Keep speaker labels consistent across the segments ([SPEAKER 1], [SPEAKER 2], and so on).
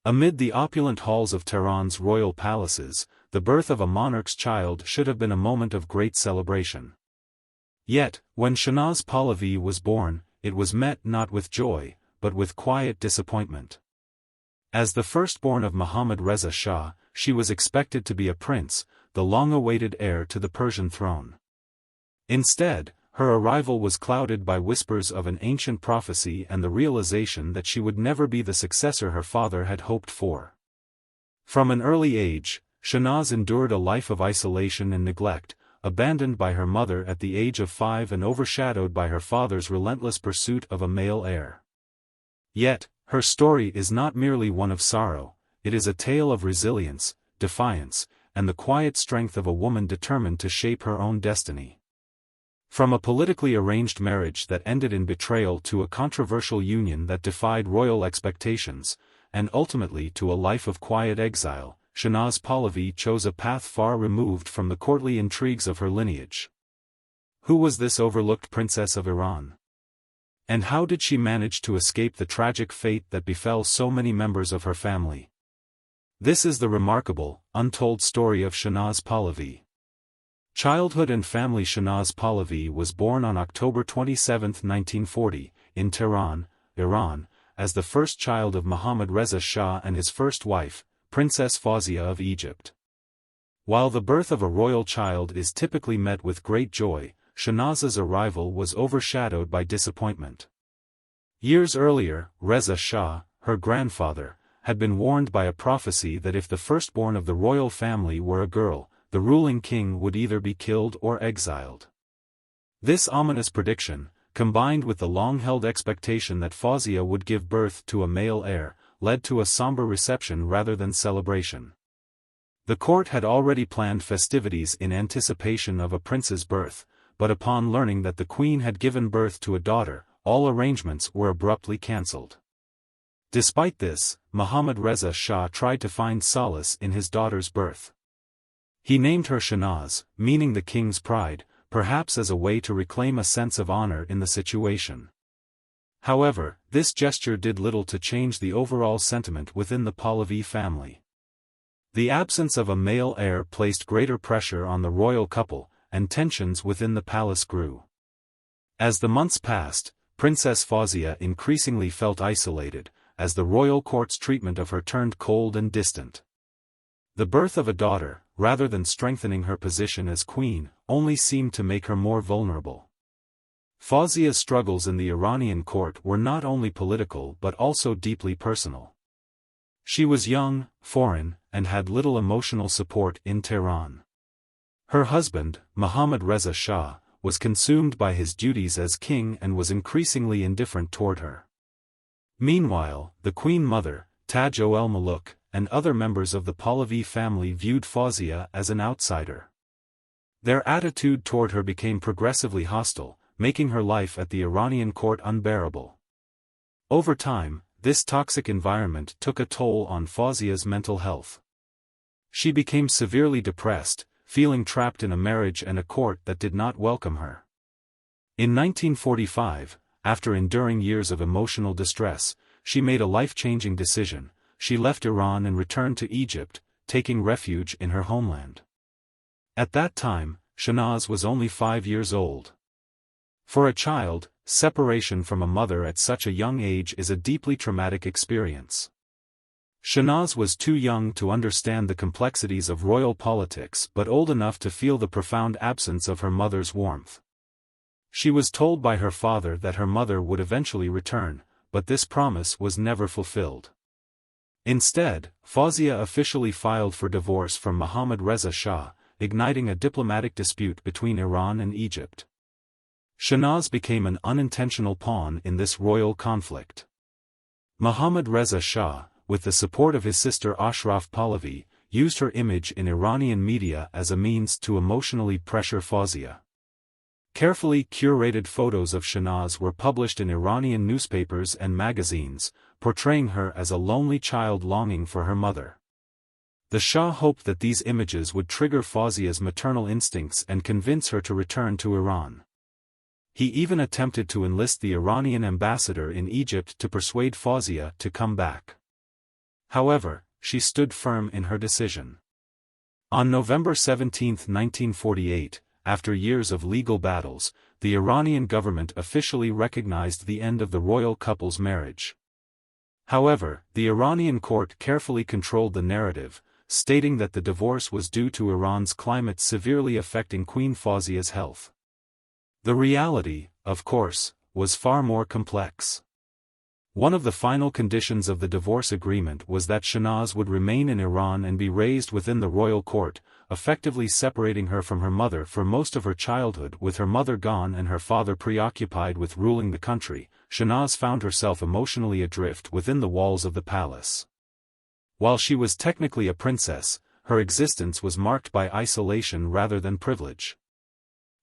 [SPEAKER 1] Amid the opulent halls of Tehran's royal palaces, the birth of a monarch's child should have been a moment of great celebration. Yet, when Shahnaz Pahlavi was born, it was met not with joy, but with quiet disappointment. As the firstborn of Mohammad Reza Shah, she was expected to be a prince, the long-awaited heir to the Persian throne. Instead, her arrival was clouded by whispers of an ancient prophecy and the realization that she would never be the successor her father had hoped for. From an early age, Shahnaz endured a life of isolation and neglect, abandoned by her mother at the age of 5 and overshadowed by her father's relentless pursuit of a male heir. Yet, her story is not merely one of sorrow, it is a tale of resilience, defiance, and the quiet strength of a woman determined to shape her own destiny. From a politically arranged marriage that ended in betrayal to a controversial union that defied royal expectations, and ultimately to a life of quiet exile, Shahnaz Pahlavi chose a path far removed from the courtly intrigues of her lineage. Who was this overlooked princess of Iran? And how did she manage to escape the tragic fate that befell so many members of her family? This is the remarkable, untold story of Shahnaz Pahlavi. Childhood and family. Shahnaz Pahlavi was born on October 27, 1940, in Tehran, Iran, as the first child of Mohammad Reza Shah and his first wife, Princess Fawzia of Egypt. While the birth of a royal child is typically met with great joy, Shahnaz's arrival was overshadowed by disappointment. Years earlier, Reza Shah, her grandfather, had been warned by a prophecy that if the firstborn of the royal family were a girl, the ruling king would either be killed or exiled. This ominous prediction, combined with the long-held expectation that Fawzia would give birth to a male heir, led to a somber reception rather than celebration. The court had already planned festivities in anticipation of a prince's birth, but upon learning that the queen had given birth to a daughter, all arrangements were abruptly cancelled. Despite this, Mohammad Reza Shah tried to find solace in his daughter's birth. He named her Shahnaz, meaning the king's pride, perhaps as a way to reclaim a sense of honor in the situation. However, this gesture did little to change the overall sentiment within the Pahlavi family. The absence of a male heir placed greater pressure on the royal couple, and tensions within the palace grew. As the months passed, Princess Fawzia increasingly felt isolated, as the royal court's treatment of her turned cold and distant. The birth of a daughter, rather than strengthening her position as queen, only seemed to make her more vulnerable. Fawzia's struggles in the Iranian court were not only political but also deeply personal. She was young, foreign, and had little emotional support in Tehran. Her husband, Mohammad Reza Shah, was consumed by his duties as king and was increasingly indifferent toward her. Meanwhile, the queen mother, Taj ol-Muluk, and other members of the Pahlavi family viewed Fawzia as an outsider. Their attitude toward her became progressively hostile, making her life at the Iranian court unbearable. Over time, this toxic environment took a toll on Fawzia's mental health. She became severely depressed, feeling trapped in a marriage and a court that did not welcome her. In 1945, after enduring years of emotional distress, she made a life-changing decision. She left Iran and returned to Egypt, taking refuge in her homeland. At that time, Shahnaz was only 5 years old. For a child, separation from a mother at such a young age is a deeply traumatic experience. Shahnaz was too young to understand the complexities of royal politics but old enough to feel the profound absence of her mother's warmth. She was told by her father that her mother would eventually return, but this promise was never fulfilled. Instead, Fawzia officially filed for divorce from Mohammad Reza Shah, igniting a diplomatic dispute between Iran and Egypt. Shahnaz became an unintentional pawn in this royal conflict. Mohammad Reza Shah, with the support of his sister Ashraf Pahlavi, used her image in Iranian media as a means to emotionally pressure Fawzia. Carefully curated photos of Shahnaz were published in Iranian newspapers and magazines, portraying her as a lonely child longing for her mother. The Shah hoped that these images would trigger Fawzia's maternal instincts and convince her to return to Iran. He even attempted to enlist the Iranian ambassador in Egypt to persuade Fawzia to come back. However, she stood firm in her decision. On November 17, 1948, after years of legal battles, the Iranian government officially recognized the end of the royal couple's marriage. However, the Iranian court carefully controlled the narrative, stating that the divorce was due to Iran's climate severely affecting Queen Fawzia's health. The reality, of course, was far more complex. One of the final conditions of the divorce agreement was that Shahnaz would remain in Iran and be raised within the royal court, effectively separating her from her mother for most of her childhood. With her mother gone and her father preoccupied with ruling the country, Shahnaz found herself emotionally adrift within the walls of the palace. While she was technically a princess, her existence was marked by isolation rather than privilege.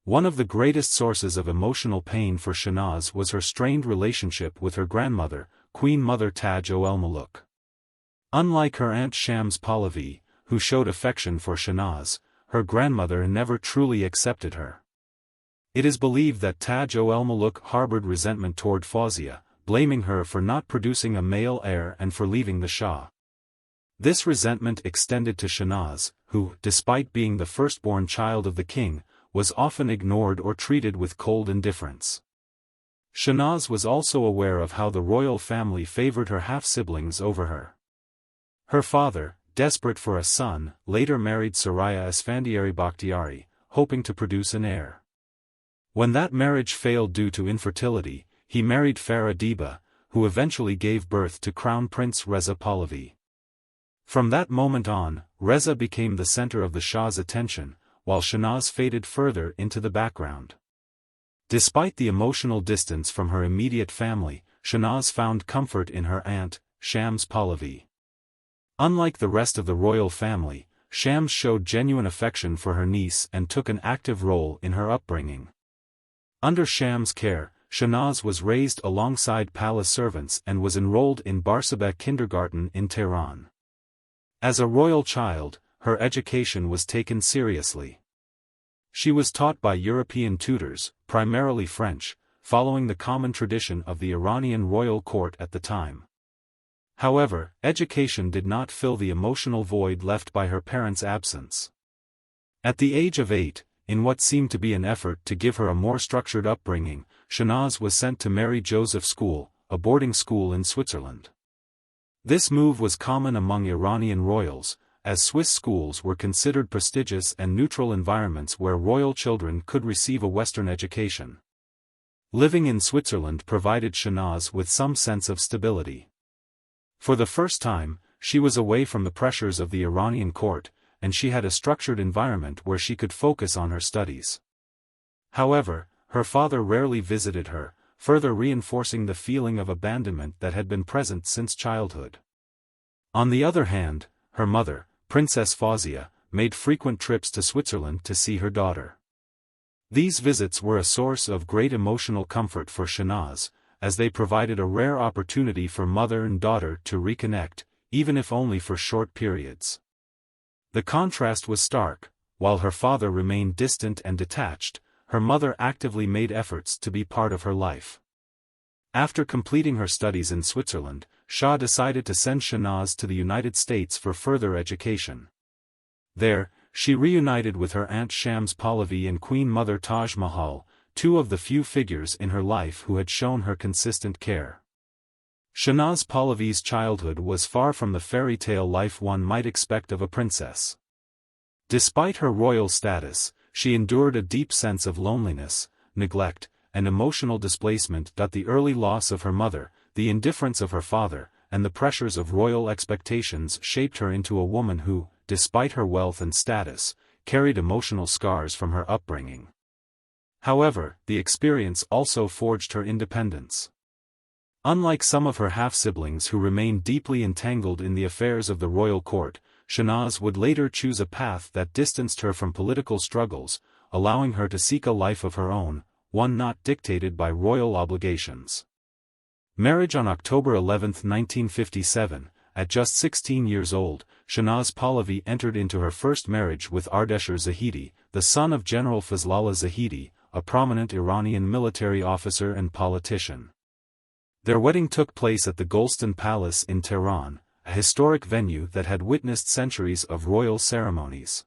[SPEAKER 1] One of the greatest sources of emotional pain for Shahnaz was her strained relationship with her grandmother, Queen Mother Taj al-Muluk. Unlike her aunt Shams Pahlavi, who showed affection for Shahnaz, her grandmother never truly accepted her. It is believed that Taj al-Muluk harbored resentment toward Fawzia, blaming her for not producing a male heir and for leaving the Shah. This resentment extended to Shahnaz, who, despite being the firstborn child of the king, was often ignored or treated with cold indifference. Shahnaz was also aware of how the royal family favored her half-siblings over her. Her father, desperate for a son, later married Soraya Esfandiari Bakhtiari, hoping to produce an heir. When that marriage failed due to infertility, he married Farah Diba, who eventually gave birth to Crown Prince Reza Pahlavi. From that moment on, Reza became the center of the Shah's attention, while Shahnaz faded further into the background. Despite the emotional distance from her immediate family, Shahnaz found comfort in her aunt, Shams Pahlavi. Unlike the rest of the royal family, Shams showed genuine affection for her niece and took an active role in her upbringing. Under Shams' care, Shahnaz was raised alongside palace servants and was enrolled in Barsabeh kindergarten in Tehran. As a royal child, her education was taken seriously. She was taught by European tutors, primarily French, following the common tradition of the Iranian royal court at the time. However, education did not fill the emotional void left by her parents' absence. At the age of 8, in what seemed to be an effort to give her a more structured upbringing, Shahnaz was sent to Mary Joseph School, a boarding school in Switzerland. This move was common among Iranian royals, as Swiss schools were considered prestigious and neutral environments where royal children could receive a Western education. Living in Switzerland provided Shahnaz with some sense of stability. For the first time, she was away from the pressures of the Iranian court, and she had a structured environment where she could focus on her studies. However, her father rarely visited her, further reinforcing the feeling of abandonment that had been present since childhood. On the other hand, her mother, Princess Fawzia, made frequent trips to Switzerland to see her daughter. These visits were a source of great emotional comfort for Shahnaz, as they provided a rare opportunity for mother and daughter to reconnect, even if only for short periods. The contrast was stark. While her father remained distant and detached, her mother actively made efforts to be part of her life. After completing her studies in Switzerland, Shah decided to send Shahnaz to the United States for further education. There, she reunited with her aunt Shams Pahlavi and Queen Mother Taj Mahal, two of the few figures in her life who had shown her consistent care. Shahnaz Pahlavi's childhood was far from the fairy tale life one might expect of a princess. Despite her royal status, she endured a deep sense of loneliness, neglect, and emotional displacement. The early loss of her mother, the indifference of her father, and the pressures of royal expectations shaped her into a woman who, despite her wealth and status, carried emotional scars from her upbringing. However, the experience also forged her independence. Unlike some of her half-siblings who remained deeply entangled in the affairs of the royal court, Shahnaz would later choose a path that distanced her from political struggles, allowing her to seek a life of her own, one not dictated by royal obligations. Marriage on October 11, 1957, at just 16 years old, Shahnaz Pahlavi entered into her first marriage with Ardeshir Zahidi, the son of General Fazlallah Zahidi, a prominent Iranian military officer and politician. Their wedding took place at the Golestan Palace in Tehran, a historic venue that had witnessed centuries of royal ceremonies.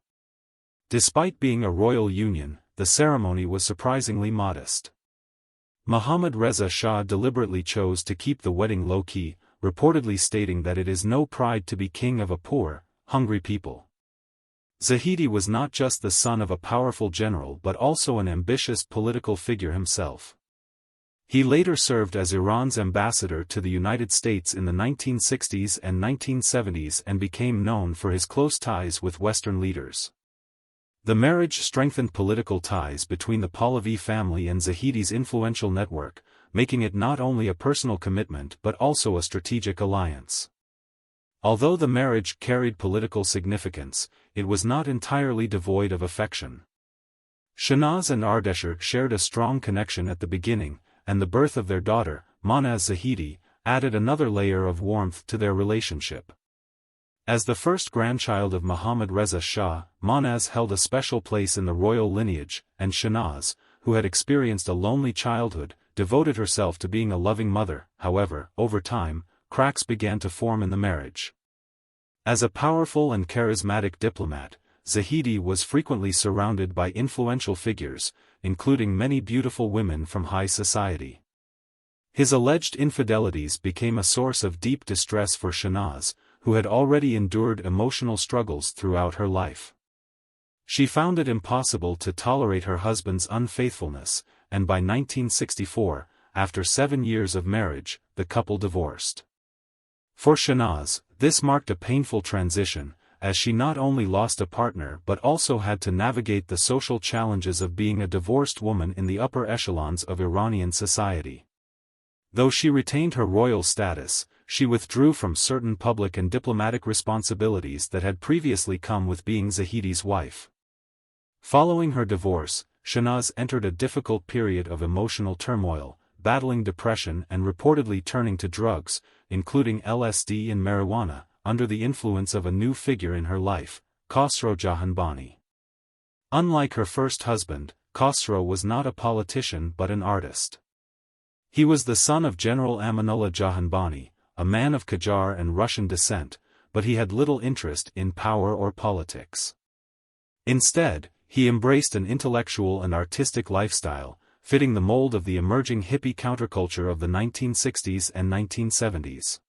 [SPEAKER 1] Despite being a royal union, the ceremony was surprisingly modest. Mohammad Reza Shah deliberately chose to keep the wedding low-key, reportedly stating that it is no pride to be king of a poor, hungry people. Zahedi was not just the son of a powerful general but also an ambitious political figure himself. He later served as Iran's ambassador to the United States in the 1960s and 1970s and became known for his close ties with Western leaders. The marriage strengthened political ties between the Pahlavi family and Zahedi's influential network, making it not only a personal commitment but also a strategic alliance. Although the marriage carried political significance, it was not entirely devoid of affection. Shahnaz and Ardeshir shared a strong connection at the beginning, and the birth of their daughter, Mahnaz Zahedi, added another layer of warmth to their relationship. As the first grandchild of Mohammad Reza Shah, Mahnaz held a special place in the royal lineage, and Shahnaz, who had experienced a lonely childhood, devoted herself to being a loving mother. However, over time, cracks began to form in the marriage. As a powerful and charismatic diplomat, Zahedi was frequently surrounded by influential figures, including many beautiful women from high society. His alleged infidelities became a source of deep distress for Shahnaz, who had already endured emotional struggles throughout her life. She found it impossible to tolerate her husband's unfaithfulness, and by 1964, after 7 years of marriage, the couple divorced. For Shahnaz, this marked a painful transition, as she not only lost a partner but also had to navigate the social challenges of being a divorced woman in the upper echelons of Iranian society. Though she retained her royal status, she withdrew from certain public and diplomatic responsibilities that had previously come with being Zahedi's wife. Following her divorce, Shahnaz entered a difficult period of emotional turmoil, battling depression and reportedly turning to drugs, including LSD and marijuana, under the influence of a new figure in her life, Khosrow Jahanbani. Unlike her first husband, Khosrow was not a politician but an artist. He was the son of General Amanullah Jahanbani, a man of Qajar and Russian descent, but he had little interest in power or politics. Instead, he embraced an intellectual and artistic lifestyle, fitting the mold of the emerging hippie counterculture of the 1960s and 1970s.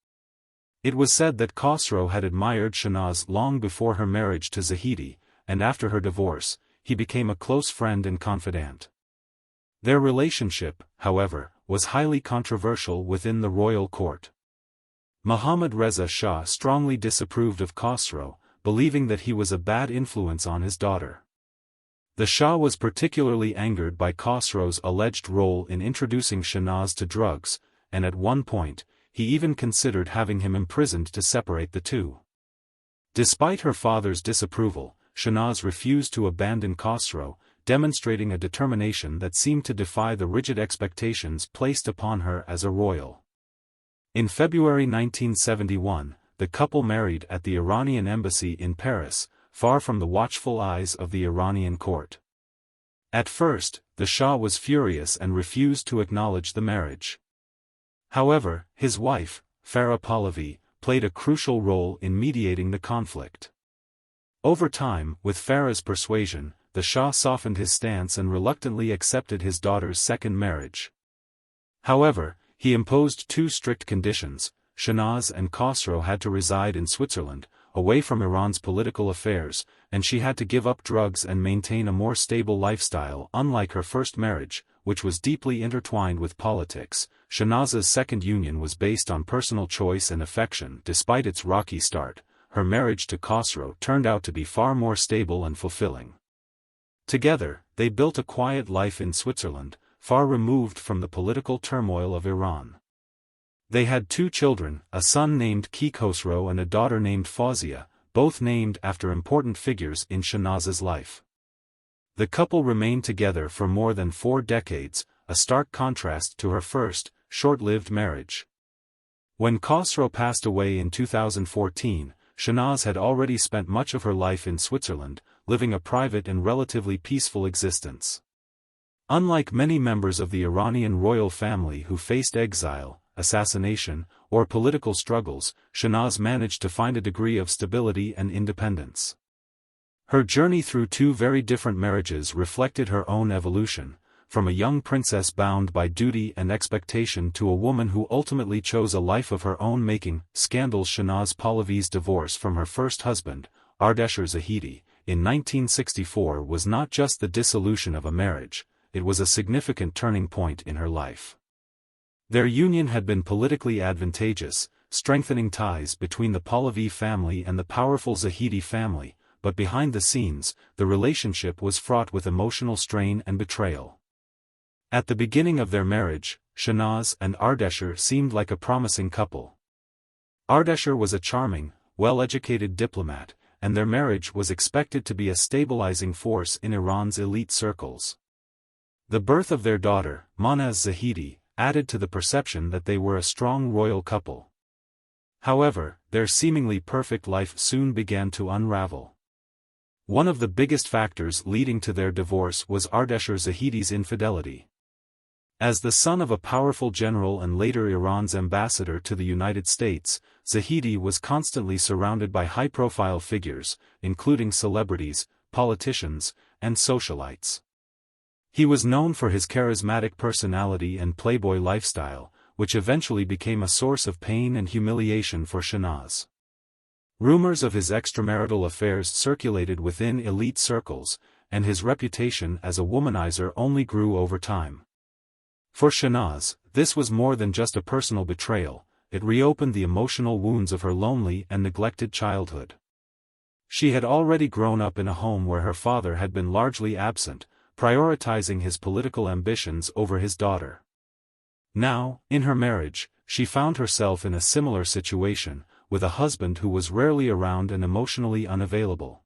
[SPEAKER 1] It was said that Khosrow had admired Shahnaz long before her marriage to Zahedi, and after her divorce, he became a close friend and confidant. Their relationship, however, was highly controversial within the royal court. Mohammad Reza Shah strongly disapproved of Khosrow, believing that he was a bad influence on his daughter. The Shah was particularly angered by Khosrow's alleged role in introducing Shahnaz to drugs, and at one point, he even considered having him imprisoned to separate the two. Despite her father's disapproval, Shahnaz refused to abandon Khosrow, demonstrating a determination that seemed to defy the rigid expectations placed upon her as a royal. In February 1971, the couple married at the Iranian embassy in Paris, far from the watchful eyes of the Iranian court. At first, the Shah was furious and refused to acknowledge the marriage. However, his wife, Farah Pahlavi, played a crucial role in mediating the conflict. Over time, with Farah's persuasion, the Shah softened his stance and reluctantly accepted his daughter's second marriage. However, he imposed two strict conditions: Shahnaz and Khosrow had to reside in Switzerland, away from Iran's political affairs, and she had to give up drugs and maintain a more stable lifestyle. Unlike her first marriage, which was deeply intertwined with politics, Shahnaz's second union was based on personal choice and affection. Despite its rocky start, her marriage to Khosrow turned out to be far more stable and fulfilling. Together, they built a quiet life in Switzerland, far removed from the political turmoil of Iran. They had 2 children, a son named Khosrow and a daughter named Fawzia, both named after important figures in Shahnaz's life. The couple remained together for more than 4 decades, a stark contrast to her first, short-lived marriage. When Khosrow passed away in 2014, Shahnaz had already spent much of her life in Switzerland, living a private and relatively peaceful existence. Unlike many members of the Iranian royal family who faced exile, assassination, or political struggles, Shahnaz managed to find a degree of stability and independence. Her journey through two very different marriages reflected her own evolution, from a young princess bound by duty and expectation to a woman who ultimately chose a life of her own making. Scandals. Shahnaz Pahlavi's divorce from her first husband, Ardeshir Zahidi, in 1964 was not just the dissolution of a marriage, it was a significant turning point in her life. Their union had been politically advantageous, strengthening ties between the Pahlavi family and the powerful Zahidi family, but behind the scenes, the relationship was fraught with emotional strain and betrayal. At the beginning of their marriage, Shahnaz and Ardeshir seemed like a promising couple. Ardeshir was a charming, well-educated diplomat, and their marriage was expected to be a stabilizing force in Iran's elite circles. The birth of their daughter, Shahnaz Zahidi, added to the perception that they were a strong royal couple. However, their seemingly perfect life soon began to unravel. One of the biggest factors leading to their divorce was Ardeshir Zahidi's infidelity. As the son of a powerful general and later Iran's ambassador to the United States, Zahidi was constantly surrounded by high-profile figures, including celebrities, politicians, and socialites. He was known for his charismatic personality and playboy lifestyle, which eventually became a source of pain and humiliation for Shahnaz. Rumors of his extramarital affairs circulated within elite circles, and his reputation as a womanizer only grew over time. For Shahnaz, this was more than just a personal betrayal, it reopened the emotional wounds of her lonely and neglected childhood. She had already grown up in a home where her father had been largely absent, prioritizing his political ambitions over his daughter. Now, in her marriage, she found herself in a similar situation, with a husband who was rarely around and emotionally unavailable.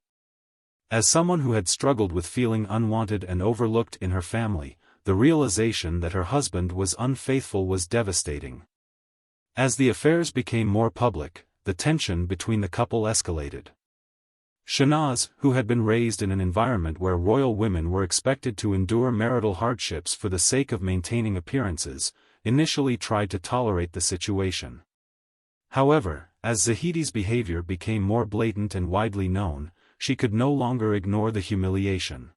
[SPEAKER 1] As someone who had struggled with feeling unwanted and overlooked in her family, the realization that her husband was unfaithful was devastating. As the affairs became more public, the tension between the couple escalated. Shahnaz, who had been raised in an environment where royal women were expected to endure marital hardships for the sake of maintaining appearances, initially tried to tolerate the situation. However, as Zahidi's behavior became more blatant and widely known, she could no longer ignore the humiliation.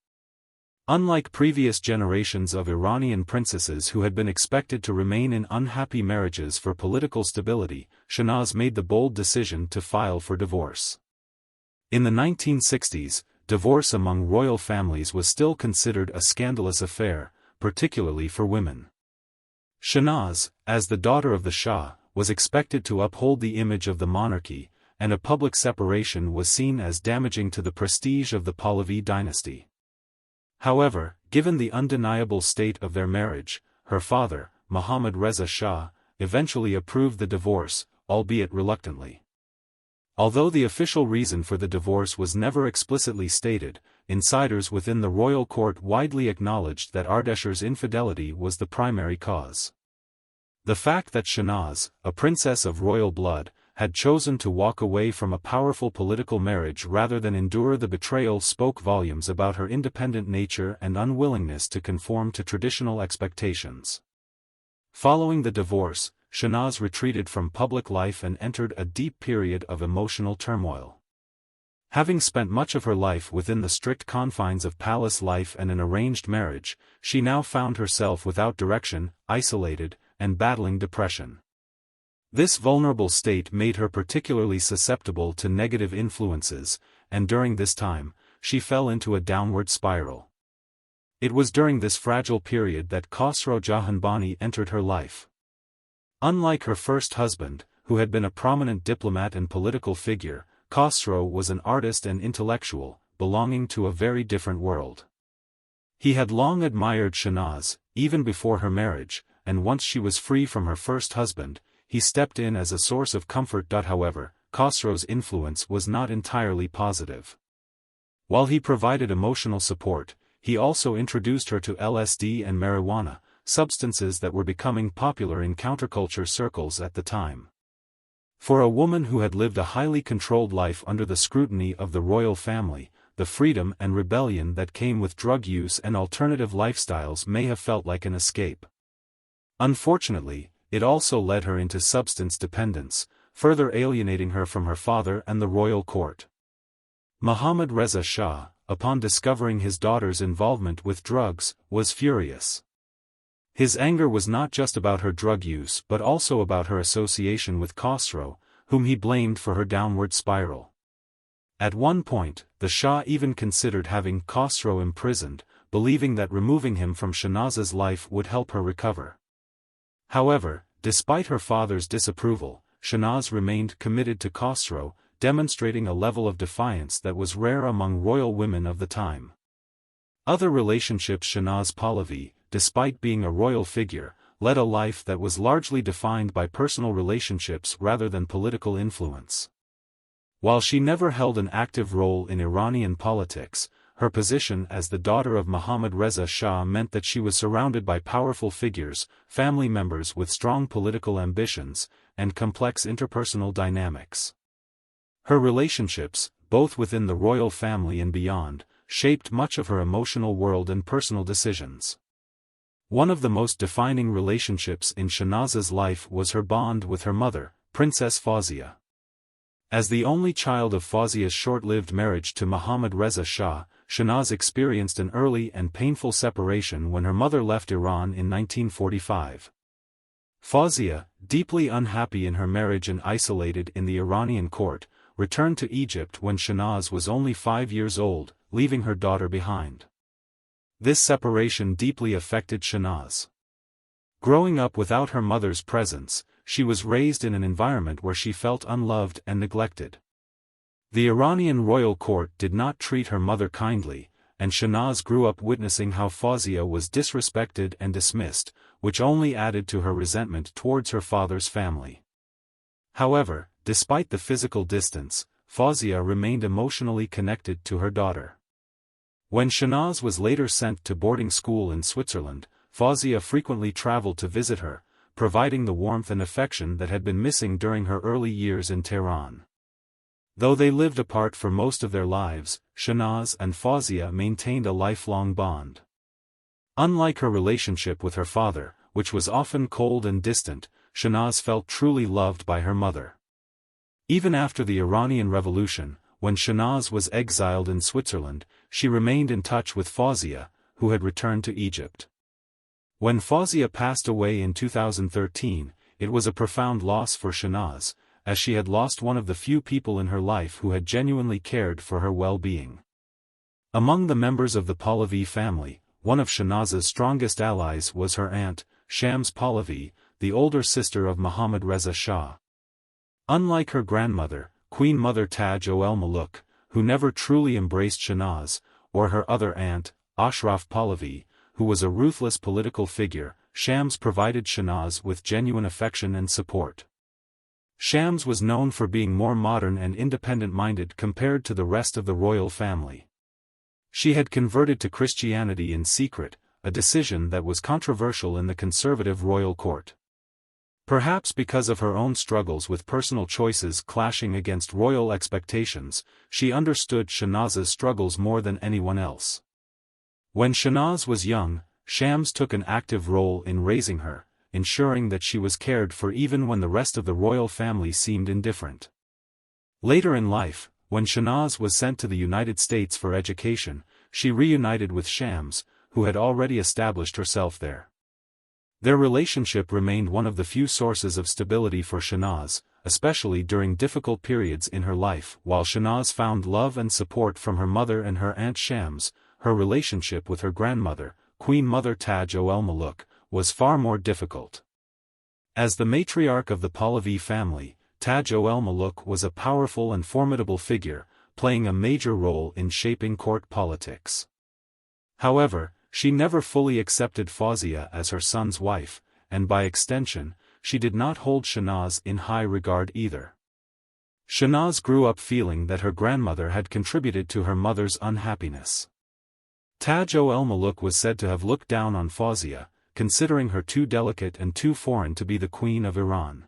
[SPEAKER 1] Unlike previous generations of Iranian princesses who had been expected to remain in unhappy marriages for political stability, Shahnaz made the bold decision to file for divorce. In the 1960s, divorce among royal families was still considered a scandalous affair, particularly for women. Shahnaz, as the daughter of the Shah, was expected to uphold the image of the monarchy, and a public separation was seen as damaging to the prestige of the Pahlavi dynasty. However, given the undeniable state of their marriage, her father, Mohammad Reza Shah, eventually approved the divorce, albeit reluctantly. Although the official reason for the divorce was never explicitly stated, insiders within the royal court widely acknowledged that Ardeshir's infidelity was the primary cause. The fact that Shahnaz, a princess of royal blood, had chosen to walk away from a powerful political marriage rather than endure the betrayal spoke volumes about her independent nature and unwillingness to conform to traditional expectations. Following the divorce, Shahnaz retreated from public life and entered a deep period of emotional turmoil. Having spent much of her life within the strict confines of palace life and an arranged marriage, she now found herself without direction, isolated, and battling depression. This vulnerable state made her particularly susceptible to negative influences, and during this time, she fell into a downward spiral. It was during this fragile period that Khosrow Jahanbani entered her life. Unlike her first husband, who had been a prominent diplomat and political figure, Khosrow was an artist and intellectual, belonging to a very different world. He had long admired Shahnaz, even before her marriage, and once she was free from her first husband, he stepped in as a source of comfort. However, Khosrow's influence was not entirely positive. While he provided emotional support, he also introduced her to LSD and marijuana, substances that were becoming popular in counterculture circles at the time. For a woman who had lived a highly controlled life under the scrutiny of the royal family, the freedom and rebellion that came with drug use and alternative lifestyles may have felt like an escape. Unfortunately, it also led her into substance dependence, further alienating her from her father and the royal court. Mohammad Reza Shah, upon discovering his daughter's involvement with drugs, was furious. His anger was not just about her drug use but also about her association with Khosrow, whom he blamed for her downward spiral. At one point, the Shah even considered having Khosrow imprisoned, believing that removing him from Shahnaz's life would help her recover. However, despite her father's disapproval, Shahnaz remained committed to Khosrow, demonstrating a level of defiance that was rare among royal women of the time. Other relationships. Shahnaz Pahlavi, despite being a royal figure, led a life that was largely defined by personal relationships rather than political influence. While she never held an active role in Iranian politics, her position as the daughter of Mohammad Reza Shah meant that she was surrounded by powerful figures, family members with strong political ambitions, and complex interpersonal dynamics. Her relationships, both within the royal family and beyond, shaped much of her emotional world and personal decisions. One of the most defining relationships in Shahnaz's life was her bond with her mother, Princess Fawzia. As the only child of Fawzia's short-lived marriage to Mohammad Reza Shah, Shahnaz experienced an early and painful separation when her mother left Iran in 1945. Fawzia, deeply unhappy in her marriage and isolated in the Iranian court, returned to Egypt when Shahnaz was only 5 years old, leaving her daughter behind. This separation deeply affected Shahnaz. Growing up without her mother's presence, she was raised in an environment where she felt unloved and neglected. The Iranian royal court did not treat her mother kindly, and Shahnaz grew up witnessing how Fawzia was disrespected and dismissed, which only added to her resentment towards her father's family. However, despite the physical distance, Fawzia remained emotionally connected to her daughter. When Shahnaz was later sent to boarding school in Switzerland, Fawzia frequently traveled to visit her, providing the warmth and affection that had been missing during her early years in Tehran. Though they lived apart for most of their lives, Shahnaz and Fawzia maintained a lifelong bond. Unlike her relationship with her father, which was often cold and distant, Shahnaz felt truly loved by her mother. Even after the Iranian Revolution, when Shahnaz was exiled in Switzerland, she remained in touch with Fawzia, who had returned to Egypt. When Fawzia passed away in 2013, it was a profound loss for Shahnaz, as she had lost one of the few people in her life who had genuinely cared for her well-being. Among the members of the Pahlavi family, one of Shahnaz's strongest allies was her aunt, Shahnaz Pahlavi, the older sister of Mohammad Reza Shah. Unlike her grandmother, Queen Mother Taj-ol-Muluk, who never truly embraced Shahnaz, or her other aunt, Ashraf Pahlavi, who was a ruthless political figure, Shams provided Shahnaz with genuine affection and support. Shams was known for being more modern and independent-minded compared to the rest of the royal family. She had converted to Christianity in secret, a decision that was controversial in the conservative royal court. Perhaps because of her own struggles with personal choices clashing against royal expectations, she understood Shahnaz's struggles more than anyone else. When Shahnaz was young, Shams took an active role in raising her, ensuring that she was cared for even when the rest of the royal family seemed indifferent. Later in life, when Shahnaz was sent to the United States for education, she reunited with Shams, who had already established herself there. Their relationship remained one of the few sources of stability for Shahnaz, especially during difficult periods in her life. While Shahnaz found love and support from her mother and her aunt Shams, her relationship with her grandmother, Queen Mother Taj-ol-Muluk, was far more difficult. As the matriarch of the Pahlavi family, Taj-ol-Muluk was a powerful and formidable figure, playing a major role in shaping court politics. However, she never fully accepted Fawzia as her son's wife, and by extension, she did not hold Shahnaz in high regard either. Shahnaz grew up feeling that her grandmother had contributed to her mother's unhappiness. Taj-ol-Muluk was said to have looked down on Fawzia, considering her too delicate and too foreign to be the queen of Iran.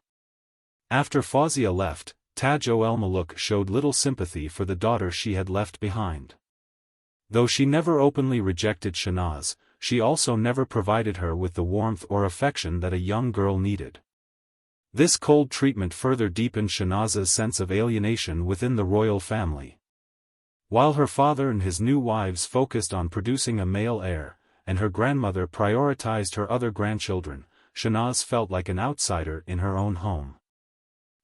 [SPEAKER 1] After Fawzia left, Taj-ol-Muluk showed little sympathy for the daughter she had left behind. Though she never openly rejected Shahnaz, she also never provided her with the warmth or affection that a young girl needed. This cold treatment further deepened Shahnaz's sense of alienation within the royal family. While her father and his new wives focused on producing a male heir, and her grandmother prioritized her other grandchildren, Shahnaz felt like an outsider in her own home.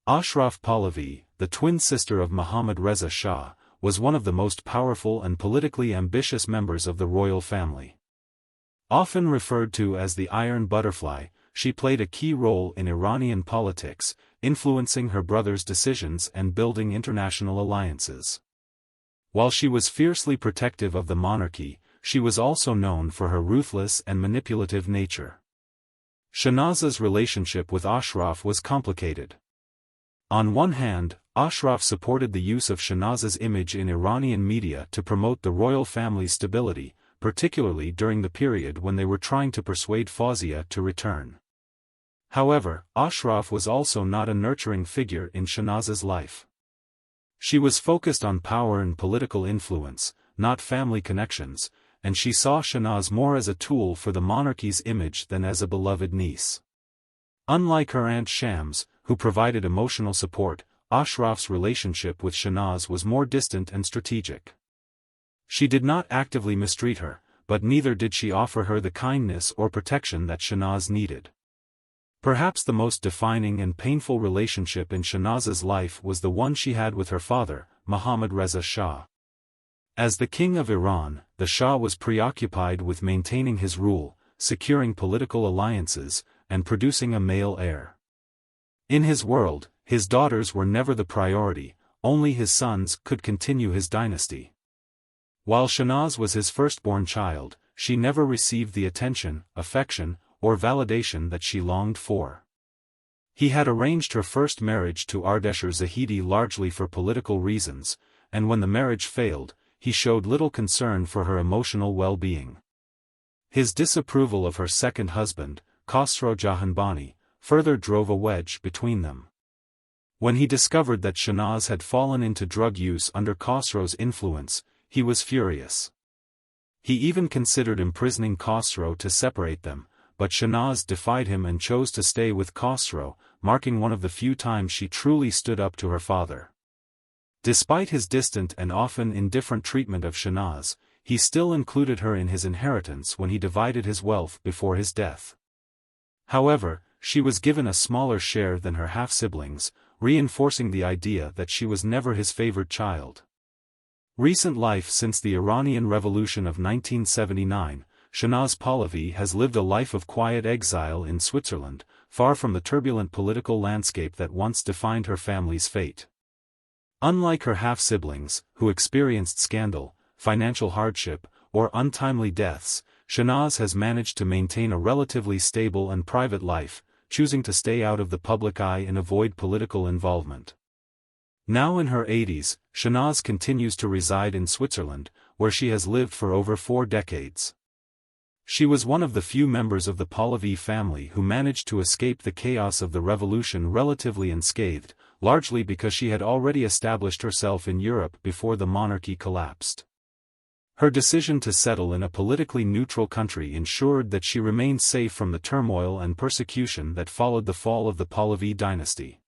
[SPEAKER 1] Ashraf Pahlavi, the twin sister of Mohammad Reza Shah, was one of the most powerful and politically ambitious members of the royal family. Often referred to as the Iron Butterfly, she played a key role in Iranian politics, influencing her brother's decisions and building international alliances. While she was fiercely protective of the monarchy, she was also known for her ruthless and manipulative nature. Shahnaz's relationship with Ashraf was complicated. On one hand, Ashraf supported the use of Shahnaz's image in Iranian media to promote the royal family's stability, particularly during the period when they were trying to persuade Fawzia to return. However, Ashraf was also not a nurturing figure in Shahnaz's life. She was focused on power and political influence, not family connections, and she saw Shahnaz more as a tool for the monarchy's image than as a beloved niece. Unlike her aunt Shams, who provided emotional support, Ashraf's relationship with Shahnaz was more distant and strategic. She did not actively mistreat her, but neither did she offer her the kindness or protection that Shahnaz needed. Perhaps the most defining and painful relationship in Shahnaz's life was the one she had with her father, Mohammad Reza Shah. As the king of Iran, the Shah was preoccupied with maintaining his rule, securing political alliances, and producing a male heir. In his world, his daughters were never the priority, only his sons could continue his dynasty. While Shahnaz was his firstborn child, she never received the attention, affection, or validation that she longed for. He had arranged her first marriage to Ardeshir Zahidi largely for political reasons, and when the marriage failed, he showed little concern for her emotional well-being. His disapproval of her second husband, Khosrow Jahanbani, further drove a wedge between them. When he discovered that Shahnaz had fallen into drug use under Khosrow's influence, he was furious. He even considered imprisoning Khosrow to separate them, but Shahnaz defied him and chose to stay with Khosrow, marking one of the few times she truly stood up to her father. Despite his distant and often indifferent treatment of Shahnaz, he still included her in his inheritance when he divided his wealth before his death. However, she was given a smaller share than her half-siblings, reinforcing the idea that she was never his favored child. Recent life. Since the Iranian Revolution of 1979, Shahnaz Pahlavi has lived a life of quiet exile in Switzerland, far from the turbulent political landscape that once defined her family's fate. Unlike her half-siblings, who experienced scandal, financial hardship, or untimely deaths, Shahnaz has managed to maintain a relatively stable and private life, choosing to stay out of the public eye and avoid political involvement. Now in her 80s, Shahnaz continues to reside in Switzerland, where she has lived for over 4 decades. She was one of the few members of the Pahlavi family who managed to escape the chaos of the revolution relatively unscathed, largely because she had already established herself in Europe before the monarchy collapsed. Her decision to settle in a politically neutral country ensured that she remained safe from the turmoil and persecution that followed the fall of the Pahlavi dynasty.